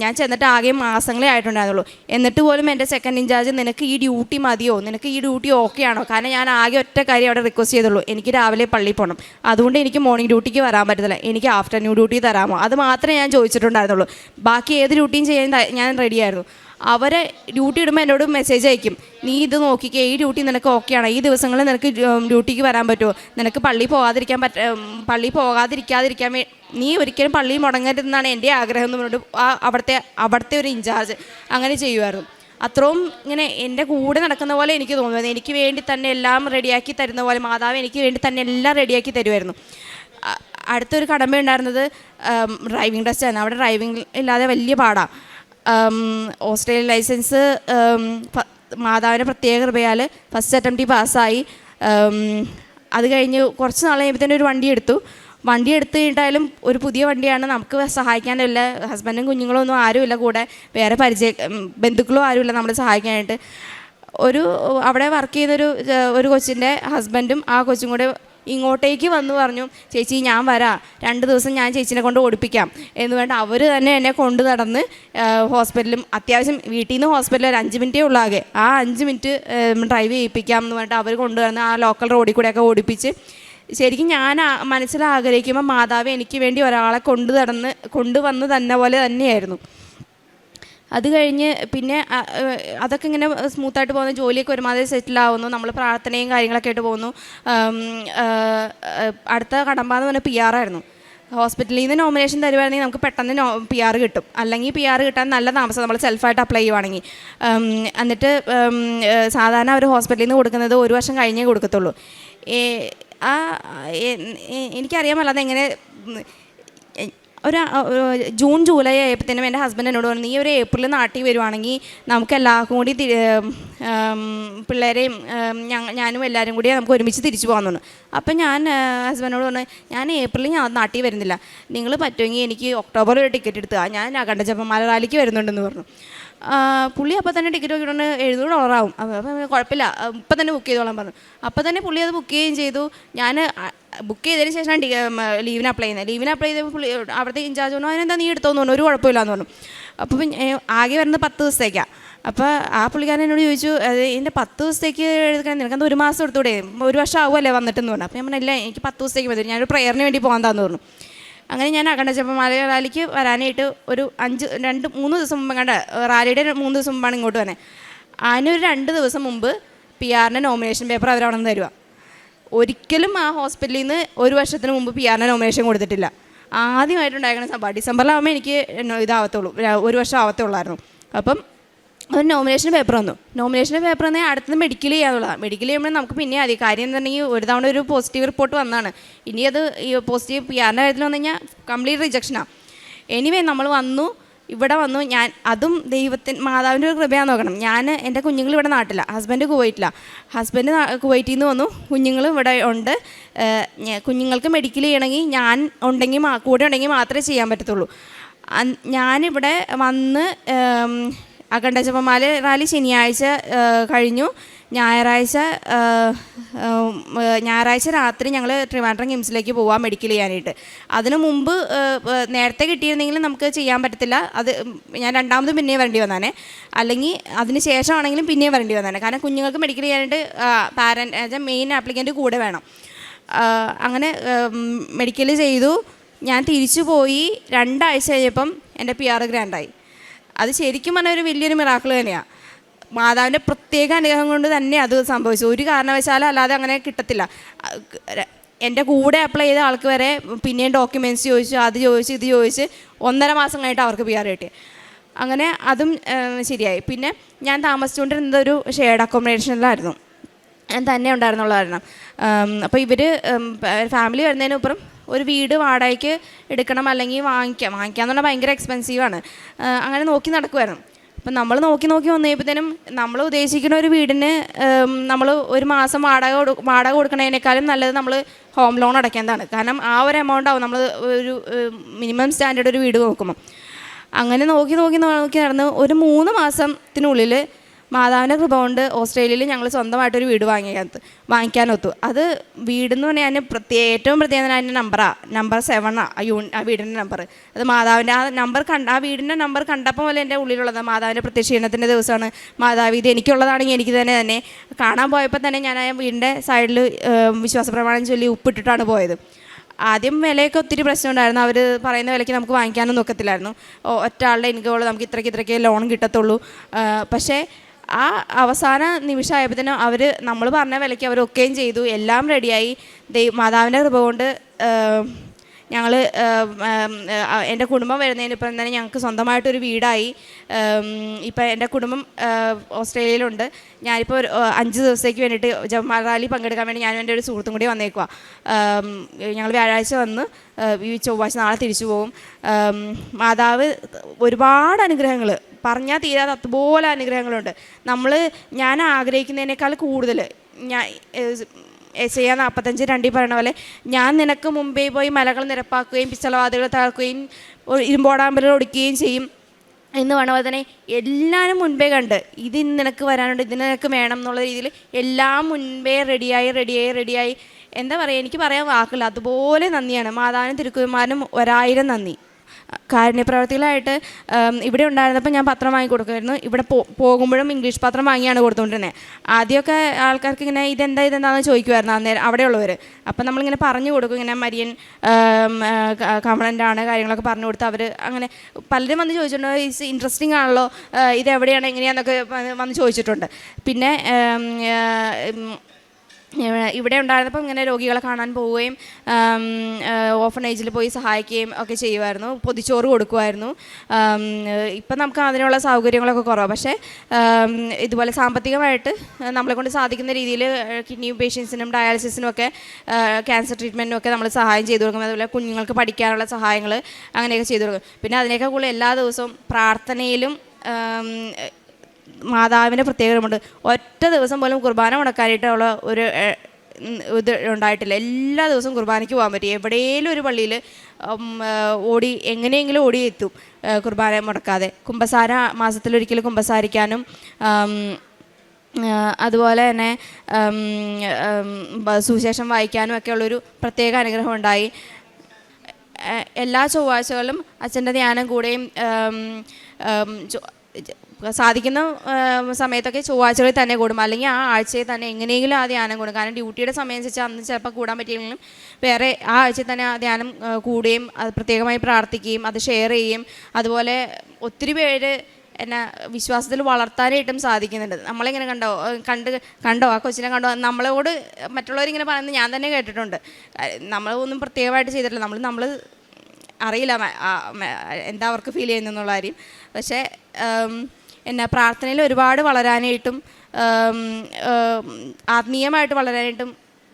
ഞാൻ ചെന്നിട്ട് ആകെ മാസങ്ങളേ ആയിട്ടുണ്ടായിരുന്നുള്ളൂ. എന്നിട്ട് പോലും എൻ്റെ സെക്കൻഡ് ഇൻചാർജ് നിനക്ക് ഈ ഡ്യൂട്ടി മതിയോ, നിനക്ക് ഈ ഡ്യൂട്ടി ഓക്കെ ആണോ? കാരണം ഞാൻ ആകെ ഒറ്റ കാര്യം അവിടെ റിക്വസ്റ്റ് ചെയ്തുള്ളൂ, എനിക്ക് രാവിലെ പള്ളിയിൽ പോകണം, അതുകൊണ്ട് എനിക്ക് മോർണിംഗ് ഡ്യൂട്ടിക്ക് വരാൻ പറ്റത്തില്ല, എനിക്ക് ആഫ്റ്റർനൂൺ ഡ്യൂട്ടി തരാമോ? അത് മാത്രമേ ഞാൻ ചോദിച്ചിട്ടുണ്ടായിരുന്നുള്ളൂ. ബാക്കി ഏത് ഡ്യൂട്ടിയും ചെയ്യാൻ ഞാൻ റെഡിയായിരുന്നു. അവരെ ഡ്യൂട്ടി ഇടുമ്പോൾ എന്നോട് മെസ്സേജ് അയക്കും, നീ ഇത് നോക്കിക്കേ, ഈ ഡ്യൂട്ടി നിനക്ക് ഓക്കെയാണ്, ഈ ദിവസങ്ങളിൽ നിനക്ക് ഡ്യൂട്ടിക്ക് വരാൻ പറ്റുമോ, നിനക്ക് പള്ളിയിൽ പോകാതിരിക്കാതിരിക്കാൻ നീ ഒരിക്കലും പള്ളിയിൽ മുടങ്ങരുതെന്നാണ് എൻ്റെ ആഗ്രഹം എന്ന് പറഞ്ഞിട്ട് അവിടുത്തെ ഒരു ഇൻചാർജ് അങ്ങനെ ചെയ്യുമായിരുന്നു. അത്രയും ഇങ്ങനെ എൻ്റെ കൂടെ നടക്കുന്ന പോലെ എനിക്ക് തോന്നുന്നത്. എനിക്ക് വേണ്ടി തന്നെ എല്ലാം റെഡിയാക്കി തരുന്ന പോലെ മാതാവ് എനിക്ക് വേണ്ടി തന്നെ എല്ലാം റെഡിയാക്കി തരുമായിരുന്നു. അടുത്തൊരു കടമ ഉണ്ടായിരുന്നത് ഡ്രൈവിംഗ് ടെസ്റ്റാണ്. അവിടെ ഡ്രൈവിംഗ് ഇല്ലാതെ വലിയ പാടാണ്. ഓസ്ട്രേലിയൻ ലൈസൻസ് മാതാവിൻ്റെ പ്രത്യേക കൃപയാൽ ഫസ്റ്റ് അറ്റംപ്റ്റ് പാസ്സായി. അത് കഴിഞ്ഞ് കുറച്ച് നാൾ കഴിയുമ്പോൾ ഒരു വണ്ടി എടുത്ത് കഴിഞ്ഞിട്ടായാലും ഒരു പുതിയ വണ്ടിയാണ്, നമുക്ക് സഹായിക്കാനില്ല, ഹസ്ബൻഡും കുഞ്ഞുങ്ങളും ഒന്നും ആരുമില്ല കൂടെ, വേറെ ബന്ധുക്കളും ആരുമില്ല നമ്മളെ സഹായിക്കാനായിട്ട്. അവിടെ വർക്ക് ചെയ്യുന്നൊരു കൊച്ചിൻ്റെ ഹസ്ബൻഡും ആ കൊച്ചും കൂടെ ഇങ്ങോട്ടേക്ക് വന്ന് പറഞ്ഞു, ചേച്ചി ഞാൻ വരാം, 2 ദിവസം ഞാൻ ചേച്ചിനെ കൊണ്ട് ഓടിപ്പിക്കാം എന്ന് പറഞ്ഞിട്ട് അവർ തന്നെ എന്നെ കൊണ്ട് നടന്ന് ഹോസ്പിറ്റലും, അത്യാവശ്യം വീട്ടിൽ നിന്ന് ഹോസ്പിറ്റലിൽ ഒരു 5 മിനിറ്റേ ഉള്ളാകെ, ആ 5 മിനിറ്റ് ഡ്രൈവ് ചെയ്യിപ്പിക്കാം എന്ന് പറഞ്ഞിട്ട് അവർ കൊണ്ടുവന്ന് ആ ലോക്കൽ റോഡിൽ കൂടെയൊക്കെ ഓടിപ്പിച്ച്. ശരിക്കും ഞാൻ മനസ്സിൽ ആഗ്രഹിക്കുമ്പോൾ മാതാവ് എനിക്ക് വേണ്ടി ഒരാളെ കൊണ്ടുവന്ന് തന്നെ പോലെ തന്നെയായിരുന്നു. അത് കഴിഞ്ഞ് പിന്നെ അതൊക്കെ ഇങ്ങനെ സ്മൂത്തായിട്ട് പോകുന്നു, ജോലിയൊക്കെ ഒരുമാതിരി സെറ്റിലാവുന്നു, നമ്മൾ പ്രാർത്ഥനയും കാര്യങ്ങളൊക്കെ ആയിട്ട് പോകുന്നു. അടുത്ത കടമ്പാന്ന് പറഞ്ഞാൽ PR ആയിരുന്നു. ഹോസ്പിറ്റലിൽ നിന്ന് നോമിനേഷൻ തരുവാണെങ്കിൽ നമുക്ക് പെട്ടെന്ന് PR കിട്ടും, അല്ലെങ്കിൽ PR കിട്ടാൻ നല്ല താമസം നമ്മൾ സെൽഫായിട്ട് അപ്ലൈ ചെയ്യുവാണെങ്കിൽ. എന്നിട്ട് സാധാരണ അവർ ഹോസ്പിറ്റലിൽ നിന്ന് കൊടുക്കുന്നത് 1 വർഷം കഴിഞ്ഞേ കൊടുക്കത്തുള്ളൂ. എനിക്കറിയാമല്ലോ അതെങ്ങനെ. ഒരു ജൂൺ ജൂലൈ ആയപ്പോഴത്തേനും എൻ്റെ ഹസ്ബൻഡ് എന്നോട് പറഞ്ഞു, നീ ഒരു ഏപ്രിൽ നാട്ടിൽ വരുവാണെങ്കിൽ നമുക്ക് എല്ലാവർക്കും കൂടി പിള്ളേരെയും ഞാനും എല്ലാവരും കൂടി നമുക്ക് ഒരുമിച്ച് തിരിച്ചു പോകാമെന്ന് പറഞ്ഞു. അപ്പം ഞാൻ ഹസ്ബൻഡിനോട് പറഞ്ഞു, ഞാൻ ഏപ്രിലിൽ നാട്ടിൽ വരുന്നില്ല, നിങ്ങൾ പറ്റുമെങ്കിൽ എനിക്ക് ഒക്ടോബറിൽ ഒരു ടിക്കറ്റ് എടുത്തുക, ഞാൻ അഖണ്ഡജപമാല റാലിക്ക് വരുന്നുണ്ടെന്ന് പറഞ്ഞു. പുള്ളി അപ്പം തന്നെ ടിക്കറ്റ് നോക്കിയിട്ടുണ്ട്, $700 ആവും, അപ്പം കുഴപ്പമില്ല ഇപ്പം തന്നെ ബുക്ക് ചെയ്തോളാൻ പറഞ്ഞു. അപ്പം തന്നെ പുള്ളി അത് ബുക്ക് ചെയ്യുകയും ചെയ്തു. ഞാൻ ബുക്ക് ചെയ്തതിന് ശേഷമാണ് ലീവിന് അപ്ലൈ ചെയ്തപ്പോൾ പുള്ളി അവിടുത്തെ ഇൻചാർജ് പറഞ്ഞു, അതിനെന്താ നീ എടുത്തോന്ന് പറഞ്ഞു, ഒരു കുഴപ്പമില്ലാന്ന് പറഞ്ഞു. അപ്പം ആകെ വരുന്നത് 10 ദിവസത്തേക്കാണ്. അപ്പോൾ ആ പുള്ളിക്കാരൻ എന്നോട് ചോദിച്ചു, എൻ്റെ 10 ദിവസത്തേക്ക് എടുക്കണം, നിനക്കെന്താ 1 മാസം എടുത്തൂടെ, 1 വർഷം ആവുമല്ലേ വന്നിട്ടെന്ന് പറഞ്ഞു. അപ്പോൾ ഞാൻ പറഞ്ഞില്ല, എനിക്ക് 10 ദിവസത്തേക്ക് മതി, ഞാനൊരു പ്രയറിന് വേണ്ടി പോകാൻ പറഞ്ഞു. അങ്ങനെ ഞാൻ അഖണ്ഡജപമാല റാലിക്ക് വരാനായിട്ട് ഒരു 3 ദിവസം മുമ്പ് കണ്ട റാലിയുടെ 3 ദിവസം മുമ്പാണ് ഇങ്ങോട്ട് വന്നത്. അതിനൊരു 2 ദിവസം മുമ്പ് PR-ൻ്റെ നോമിനേഷൻ പേപ്പർ അവരവിടെ നിന്ന് തരുക. ഒരിക്കലും ആ ഹോസ്പിറ്റലിൽ നിന്ന് 1 വർഷത്തിന് മുമ്പ് PR-ൻ്റെ നോമിനേഷൻ കൊടുത്തിട്ടില്ല. ആദ്യമായിട്ടുണ്ടായിരിക്കണം സംഭവം. ഡിസംബറിലാകുമ്പോൾ എനിക്ക് ഇതാവത്തുള്ളൂ, 1 വർഷം ആവത്തുള്ളായിരുന്നു. അപ്പം ഒരു നോമിനേഷൻ പേപ്പർ വന്നു. നോമിനേഷൻ പേപ്പർ വന്നാൽ അടുത്തത് മെഡിക്കൽ ചെയ്യാനുള്ളതാണ്. മെഡിക്കൽ ചെയ്യുമ്പോൾ നമുക്ക് പിന്നെ അധികം കാര്യം എന്നുണ്ടെങ്കിൽ ഒരു തവണ ഒരു പോസിറ്റീവ് റിപ്പോർട്ട് വന്നതാണ്. ഇനി അത് ഈ പോസിറ്റീവ് PR-ൻ്റെ കാര്യത്തിൽ വന്നു കഴിഞ്ഞാൽ കംപ്ലീറ്റ് റിജക്ഷനാണ്. എനിവേ നമ്മൾ ഇവിടെ വന്നു. ഞാൻ അതും മാതാവിൻ്റെ ഒരു കൃപയാന്ന് നോക്കണം. എൻ്റെ കുഞ്ഞുങ്ങൾ ഇവിടെ നാട്ടില്ല, ഹസ്ബൻഡ് കുവൈറ്റില്ല. ഹസ്ബൻഡ് കുവൈറ്റിൽ നിന്ന് വന്നു, കുഞ്ഞുങ്ങൾ ഇവിടെ ഉണ്ട്. കുഞ്ഞുങ്ങൾക്ക് മെഡിക്കൽ ചെയ്യണമെങ്കിൽ ഞാൻ കൂടെ ഉണ്ടെങ്കിൽ മാത്രമേ ചെയ്യാൻ പറ്റത്തുള്ളൂ. ഞാനിവിടെ വന്ന് അഖണ്ഡജപമാല റാലി ശനിയാഴ്ച കഴിഞ്ഞു. ഞായറാഴ്ച രാത്രി ഞങ്ങൾ ട്രിവാൻഡ്രം കിംസിലേക്ക് പോവാം മെഡിക്കൽ ചെയ്യാനായിട്ട്. അതിനു മുമ്പ് നേരത്തെ കിട്ടിയിരുന്നെങ്കിലും നമുക്ക് ചെയ്യാൻ പറ്റത്തില്ല. അത് ഞാൻ രണ്ടാമത് പിന്നെയും വരേണ്ടി വന്നാനേ, അല്ലെങ്കിൽ അതിന് ശേഷമാണെങ്കിലും പിന്നെയും വരേണ്ടി വന്നാനേ. കാരണം കുഞ്ഞുങ്ങൾക്ക് മെഡിക്കൽ ചെയ്യാനായിട്ട് മെയിൻ ആപ്ലിക്കൻ്റ് കൂടെ വേണം. അങ്ങനെ മെഡിക്കൽ ചെയ്തു. ഞാൻ തിരിച്ചു പോയി 2 ആഴ്ച കഴിഞ്ഞപ്പം എൻ്റെ PR ഗ്രാൻഡായി. അത് ശരിക്കും പറഞ്ഞാൽ ഒരു വലിയൊരു മിറാക്കിൾ തന്നെയാണ്. മാതാവിൻ്റെ പ്രത്യേക അനുഗ്രഹം കൊണ്ട് തന്നെ അത് സംഭവിച്ചു. ഒരു കാരണവശാലും അല്ലാതെ അങ്ങനെ കിട്ടത്തില്ല. എൻ്റെ കൂടെ അപ്ലൈ ചെയ്ത ആൾക്ക് വരെ പിന്നെയും ഡോക്യുമെൻറ്റ്സ് ചോദിച്ചു, അത് ചോദിച്ചു, ഇത് ചോദിച്ച് 1.5 മാസം കഴിഞ്ഞിട്ട് അവർക്ക് PR കിട്ടി. അങ്ങനെ അതും ശരിയായി. പിന്നെ ഞാൻ താമസിച്ചുകൊണ്ടിരുന്നത് ഒരു ഷെയർഡ് അക്കോമഡേഷനിലായിരുന്നു. ഞാൻ തന്നെ ഉണ്ടായിരുന്നുള്ളതായിരുന്നു. അപ്പോൾ ഇവർ ഫാമിലി വരുന്നതിനപ്പുറം ഒരു വീട് വാടകയ്ക്ക് എടുക്കണം, അല്ലെങ്കിൽ വാങ്ങിക്കാമെന്ന് പറഞ്ഞാൽ ഭയങ്കര എക്സ്പെൻസീവാണ്. അങ്ങനെ നോക്കി നടക്കുമായിരുന്നു. അപ്പം നമ്മൾ നോക്കി വന്നപ്പോഴത്തേനും നമ്മൾ ഉദ്ദേശിക്കുന്ന ഒരു വീടിന് നമ്മൾ 1 മാസം വാടക കൊടുക്കുന്നതിനേക്കാളും നല്ലത് നമ്മൾ ഹോം ലോൺ അടയ്ക്കേണ്ടതാണ്. കാരണം ആ ഒരു എമൗണ്ട് ആവും നമ്മൾ ഒരു മിനിമം സ്റ്റാൻഡേർഡ് ഒരു വീട് നോക്കുമ്പോൾ. അങ്ങനെ നോക്കി നടന്ന് ഒരു 3 മാസത്തിനുള്ളിൽ മാതാവിൻ്റെ കൃപ കൊണ്ട് ഓസ്ട്രേലിയയിൽ ഞങ്ങൾ സ്വന്തമായിട്ടൊരു വീട് വാങ്ങിക്കാനൊത്തു. അത് വീടെന്ന് പറഞ്ഞാൽ ഞാൻ ഏറ്റവും പ്രത്യേകത അതിൻ്റെ നമ്പർ 7 ആ വീടിൻ്റെ നമ്പർ. അത് മാതാവിൻ്റെ ആ വീടിൻ്റെ നമ്പർ കണ്ടപ്പോൾ പോലെ എൻ്റെ ഉള്ളിലുള്ളത് മാതാവിൻ്റെ പ്രത്യക്ഷീകരണത്തിൻ്റെ ദിവസമാണ്. മാതാവ് ഇത് എനിക്കുള്ളതാണെങ്കിൽ എനിക്ക് തന്നെ കാണാൻ പോയപ്പോൾ തന്നെ ഞാൻ ആ വീടിൻ്റെ സൈഡിൽ വിശ്വാസ പ്രമാണം ചൊല്ലി ഉപ്പിട്ടിട്ടാണ് പോയത്. ആദ്യം വിലയൊക്കെ ഒത്തിരി പ്രശ്നം ഉണ്ടായിരുന്നു. അവർ പറയുന്ന വിലയ്ക്ക് നമുക്ക് വാങ്ങിക്കാനൊന്നും ഒക്കത്തില്ലായിരുന്നു. ഒറ്റ ആളുടെ ഇൻകമുള്ള നമുക്ക് ഇത്രയ്ക്ക് ലോൺ കിട്ടത്തുള്ളൂ. പക്ഷേ ആ അവസാന നിമിഷമായപ്പോഴത്തേനും നമ്മൾ പറഞ്ഞ വിലയ്ക്ക് അവരൊക്കെയും ചെയ്തു. എല്ലാം റെഡിയായി. മാതാവിൻ്റെ കൃപ കൊണ്ട് ഞങ്ങൾ എൻ്റെ കുടുംബം വരുന്നതിനിപ്പം തന്നെ ഞങ്ങൾക്ക് സ്വന്തമായിട്ടൊരു വീടായി. ഇപ്പം എൻ്റെ കുടുംബം ഓസ്ട്രേലിയയിലുണ്ട്. ഞാനിപ്പോൾ ഒരു 5 ദിവസത്തേക്ക് വേണ്ടിയിട്ട് ജപമാല റാലി പങ്കെടുക്കാൻ വേണ്ടി ഞാനും എൻ്റെ ഒരു സുഹൃത്തും കൂടി വന്നേക്കുക. ഞങ്ങൾ വ്യാഴാഴ്ച വന്ന് ഈ ചൊവ്വാഴ്ച നാളെ തിരിച്ചു പോകും. മാതാവ് ഒരുപാട് അനുഗ്രഹങ്ങൾ പറഞ്ഞാൽ തീരാതെ അതുപോലെ അനുഗ്രഹങ്ങളുണ്ട്. ഞാൻ ആഗ്രഹിക്കുന്നതിനേക്കാൾ കൂടുതൽ ചെയ്യാൻ 45:2 പറയണ പോലെ, ഞാൻ നിനക്ക് മുമ്പേ പോയി മലകൾ നിരപ്പാക്കുകയും പിച്ചളവാതികൾ താഴ്ക്കുകയും ഇരുമ്പോടാമ്പലുകൾ ഒടിക്കുകയും ചെയ്യും. എന്ന് പറഞ്ഞ പോലെ തന്നെ എല്ലാവരും മുൻപേ കണ്ട് ഇത് ഇന്ന് നിനക്ക് വരാനുണ്ട്, ഇതിന് നിനക്ക് വേണം എന്നുള്ള രീതിയിൽ എല്ലാം മുൻപേ റെഡിയായി എന്താ പറയുക, എനിക്ക് പറയാൻ വാക്കില്ല, അതുപോലെ നന്ദിയാണ്. മാതാവിനും തിരുക്കുമാരനും 1000 നന്ദി. കാരുണ്യപ്രവർത്തികളായിട്ട് ഇവിടെ ഉണ്ടായിരുന്നപ്പോൾ ഞാൻ പത്രം വാങ്ങി കൊടുക്കുമായിരുന്നു. ഇവിടെ പോകുമ്പോഴും ഇംഗ്ലീഷ് പത്രം വാങ്ങിയാണ് കൊടുത്തുകൊണ്ടിരുന്നത്. ആദ്യമൊക്കെ ആൾക്കാർക്ക് ഇങ്ങനെ ഇതെന്താണെന്ന് ചോദിക്കുമായിരുന്നു അന്നേരം അവിടെയുള്ളവർ. അപ്പം നമ്മളിങ്ങനെ പറഞ്ഞു കൊടുക്കും, ഇങ്ങനെ മരിയൻ കമണൻ്റാണ് കാര്യങ്ങളൊക്കെ പറഞ്ഞു കൊടുത്ത് അവർ അങ്ങനെ പലരും വന്ന് ചോദിച്ചിട്ടുണ്ട്, ഇറ്റ്സ് ഇൻട്രസ്റ്റിംഗ് ആണല്ലോ, ഇത് എവിടെയാണ് എങ്ങനെയാണെന്നൊക്കെ വന്ന് ചോദിച്ചിട്ടുണ്ട്. പിന്നെ ഇവിടെ ഉണ്ടായിരുന്നപ്പം ഇങ്ങനെ രോഗികളെ കാണാൻ പോവുകയും ഓർഫനേജിൽ പോയി സഹായിക്കുകയും ഒക്കെ ചെയ്യുമായിരുന്നു. പൊതിച്ചോറ് കൊടുക്കുമായിരുന്നു. ഇപ്പം നമുക്ക് അതിനുള്ള സൗകര്യങ്ങളൊക്കെ കുറവാണ്. പക്ഷേ ഇതുപോലെ സാമ്പത്തികമായിട്ട് നമ്മളെക്കൊണ്ട് സാധിക്കുന്ന രീതിയിൽ കിഡ്നി പേഷ്യൻസിനും ഡയാലിസിസിനും ഒക്കെ ക്യാൻസർ ട്രീറ്റ്മെൻറ്റിനും ഒക്കെ നമ്മൾ സഹായം ചെയ്തു കൊടുക്കും. അതുപോലെ കുഞ്ഞുങ്ങൾക്ക് പഠിക്കാനുള്ള സഹായങ്ങൾ അങ്ങനെയൊക്കെ ചെയ്തു കൊടുക്കും. പിന്നെ അതിനേക്കാൾ കൂടുതൽ എല്ലാ ദിവസവും പ്രാർത്ഥനയിലും മാതാവിൻ്റെ പ്രത്യേകതയുണ്ട്. ഒറ്റ ദിവസം പോലും കുർബാന മുടക്കാനായിട്ടുള്ള ഒരു ഇത് ഉണ്ടായിട്ടില്ല. എല്ലാ ദിവസവും കുർബാനയ്ക്ക് പോകാൻ പറ്റും. എവിടെയെങ്കിലും ഒരു പള്ളിയിൽ എങ്ങനെയെങ്കിലും ഓടി എത്തും കുർബാന മുടക്കാതെ. കുമ്പസാര മാസത്തിലൊരിക്കൽ കുമ്പസാരിക്കാനും അതുപോലെ തന്നെ സുവിശേഷം വായിക്കാനും ഒക്കെ ഉള്ളൊരു പ്രത്യേക അനുഗ്രഹം ഉണ്ടായി. എല്ലാ ചൊവ്വാഴ്ചകളിലും അച്ഛൻ്റെ ധ്യാനം കൂടെയും സാധിക്കുന്ന സമയത്തൊക്കെ ചൊവ്വാഴ്ചകളിൽ തന്നെ കൂടും, അല്ലെങ്കിൽ ആ ആഴ്ചയിൽ തന്നെ എങ്ങനെയെങ്കിലും ആ ധ്യാനം കൂടും. കാരണം ഡ്യൂട്ടിയുടെ സമയം വെച്ചാൽ അന്ന് ചിലപ്പോൾ കൂടാൻ പറ്റിയില്ലെങ്കിലും വേറെ ആ ആഴ്ചയിൽ തന്നെ ആ ധ്യാനം കൂടുകയും അത് പ്രത്യേകമായി പ്രാർത്ഥിക്കുകയും അത് ഷെയർ ചെയ്യുകയും അതുപോലെ ഒത്തിരി പേര് എന്നെ വിശ്വാസത്തിൽ വളർത്താനായിട്ടും സാധിക്കുന്നുണ്ട്. നമ്മളിങ്ങനെ കണ്ടോ ആ കൊച്ചിനെ കണ്ടോ, നമ്മളോട് മറ്റുള്ളവരിങ്ങനെ പറയുന്നത് ഞാൻ തന്നെ കേട്ടിട്ടുണ്ട്. നമ്മളൊന്നും പ്രത്യേകമായിട്ട് ചെയ്തിട്ടില്ല, നമ്മൾ അറിയില്ല എന്താ അവർക്ക് ഫീൽ ചെയ്യുന്നുള്ള കാര്യം. പക്ഷേ പ്രാർത്ഥനയിൽ ഒരുപാട് വളരാനായിട്ടും ആത്മീയമായിട്ട് വളരാനായിട്ടും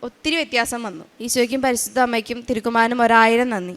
ഒത്തിരി വ്യത്യാസം വന്നു. ഈശോയ്ക്കും പരിശുദ്ധ അമ്മയ്ക്കും തിരുക്കുമാരനും 1000 നന്ദി.